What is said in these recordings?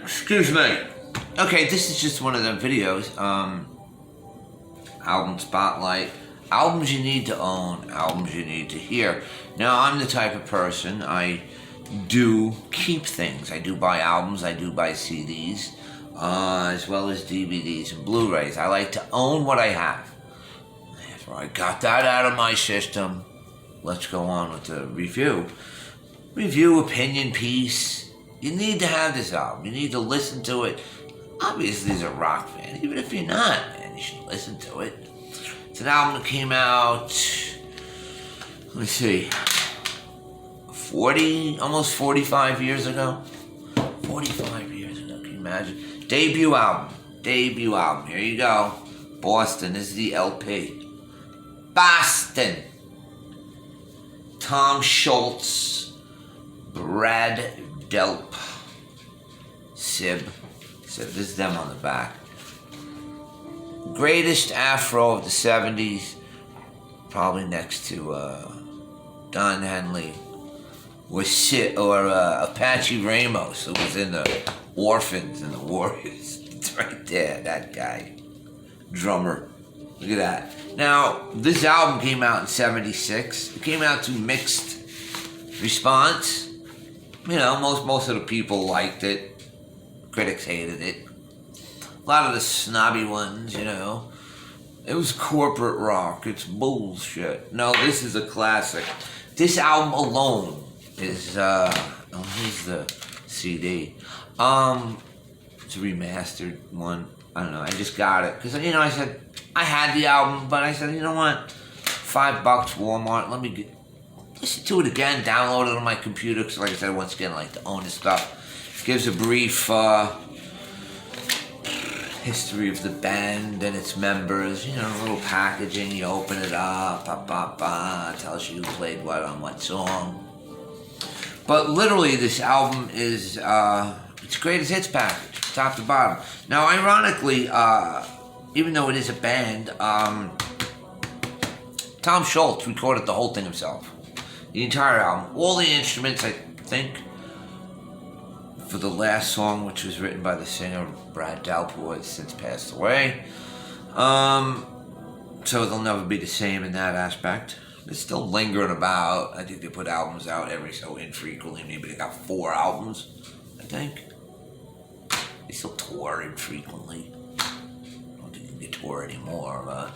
Excuse me. Okay, this is just one of the videos. Album spotlight. Albums you need to own. Albums you need to hear. Now, I'm the type of person, I do keep things. I do buy albums. I do buy CDs. As well as DVDs and Blu-rays. I like to own what I have. After I got that out of my system, let's go on with the review. Review, opinion piece. You need to have this album. You need to listen to it. Obviously, as a rock fan, even if you're not, man, you should listen to it. It's an album that came out, let me see, almost 45 years ago. 45 years ago, can you imagine? Debut album. Here you go. Boston, this is the LP. Boston. Tom Scholz, Brad Delp, Sib. This is them on the back. Greatest Afro of the 70s, probably next to Don Henley, was Apache Ramos, who was in the Orphans and the Warriors. It's right there, that guy. Drummer. Look at that. Now, this album came out in 76. It came out to mixed response. You know, most of the people liked it. Critics hated it. A lot of the snobby ones, you know. It was corporate rock. It's bullshit. No, this is a classic. This album alone is, here's the CD. It's a remastered one. I don't know. I just got it. Because, you know, I said, I had the album, but I said, you know what? $5, Walmart. Let me listen to it again, download it on my computer. Because, like I said, once again, I like to own this stuff. Gives a brief history of the band and its members. You know, a little packaging. You open it up, tells you who played what on what song. But literally, this album is it's greatest hits package, top to bottom. Now, ironically, even though it is a band, Tom Scholz recorded the whole thing himself, the entire album, all the instruments, I think. For the last song, which was written by the singer Brad Delp, who has since passed away. So they'll never be the same in that aspect. They're still lingering about. I think they put albums out every so infrequently. Maybe they got 4 albums, I think. They still tour infrequently. I don't think they tour anymore, but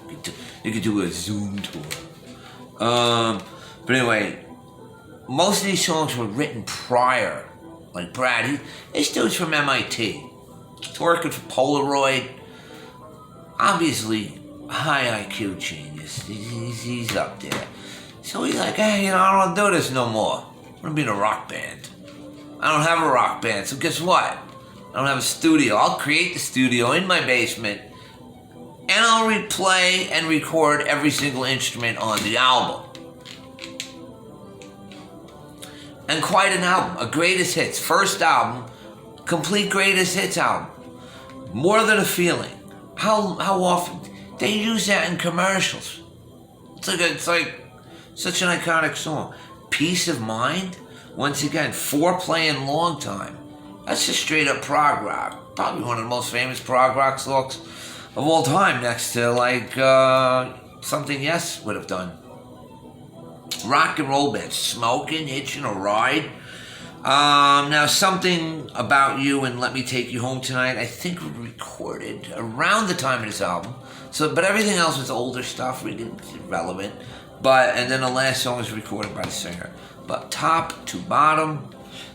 you know, they could do a Zoom tour. But anyway, most of these songs were written prior. Like Brad, this dude's from MIT. He's working for Polaroid. Obviously, high IQ genius. He's up there. So he's like, hey, you know, I don't want to do this no more. I'm going to be in a rock band. I don't have a rock band, so guess what? I don't have a studio. I'll create the studio in my basement, and I'll replay and record every single instrument on the album. And quite an album, a greatest hits, first album, complete greatest hits album. More Than a Feeling. How often they use that in commercials? It's like such an iconic song. Peace of Mind, once again, Foreplay and Long Time. That's just straight up prog rock. Probably one of the most famous prog rock songs of all time, next to like something Yes would have done. Rock and roll band, Smoking, Hitching a Ride. Now, Something About You and Let Me Take You Home Tonight, I think were recorded around the time of this album. But everything else was older stuff, really irrelevant. And then the last song was recorded by the singer. But top to bottom,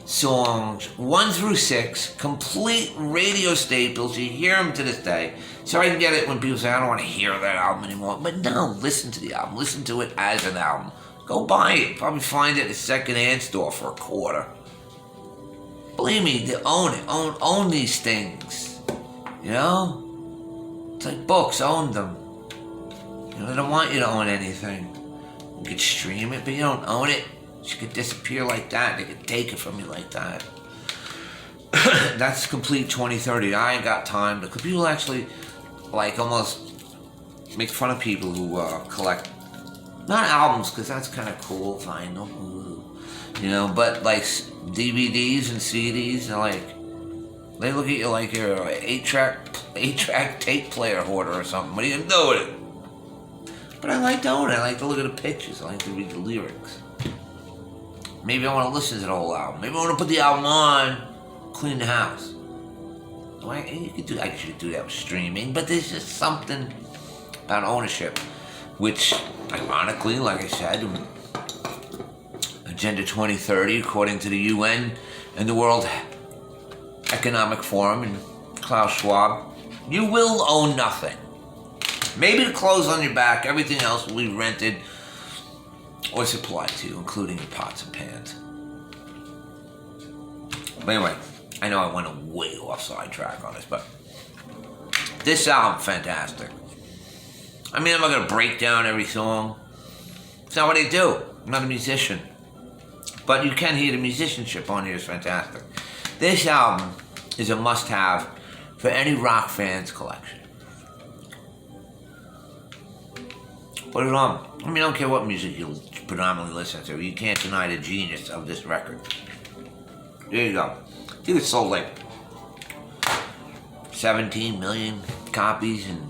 songs 1 through 6, complete radio staples. You hear them to this day. So I can get it when people say, I don't want to hear that album anymore. But no, listen to the album. Listen to it as an album. Go buy it. Probably find it at a second-hand store for $0.25. Believe me, they own it. Own these things. You know? It's like books. Own them. You know, they don't want you to own anything. You could stream it, but you don't own it. You could disappear like that. They could take it from you like that. That's complete 2030. I ain't got time. The people actually, like, almost make fun of people who collect, not albums, because that's kind of cool, vinyl, you know, but like DVDs and CDs, and like, They look at you like you're an eight-track tape player hoarder or something. What are you gonna do with it? But I like doing it. I like to look at the pictures. I like to read the lyrics. Maybe I want to listen to the whole album. Maybe I want to put the album on, clean the house. You could do. I guess you could do that with streaming, but there's just something about ownership, which, ironically, like I said, Agenda 2030, according to the UN and the World Economic Forum and Klaus Schwab, you will own nothing. Maybe the clothes on your back, everything else will be rented or supplied to you, including your pots and pans. But anyway, I know I went way off sidetrack on this, but this album, fantastic. I mean, I'm not going to break down every song. It's not what I do. I'm not a musician. But you can hear the musicianship on here is fantastic. This album is a must-have for any rock fan's collection. Put it on. I mean, I don't care what music you predominantly listen to. You can't deny the genius of this record. There you go. I think it sold like 17 million copies in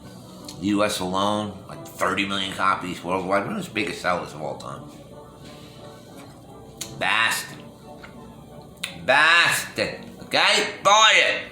the US alone, like 30 million copies worldwide. One of the biggest sellers of all time. Bastard. Okay? Buy it.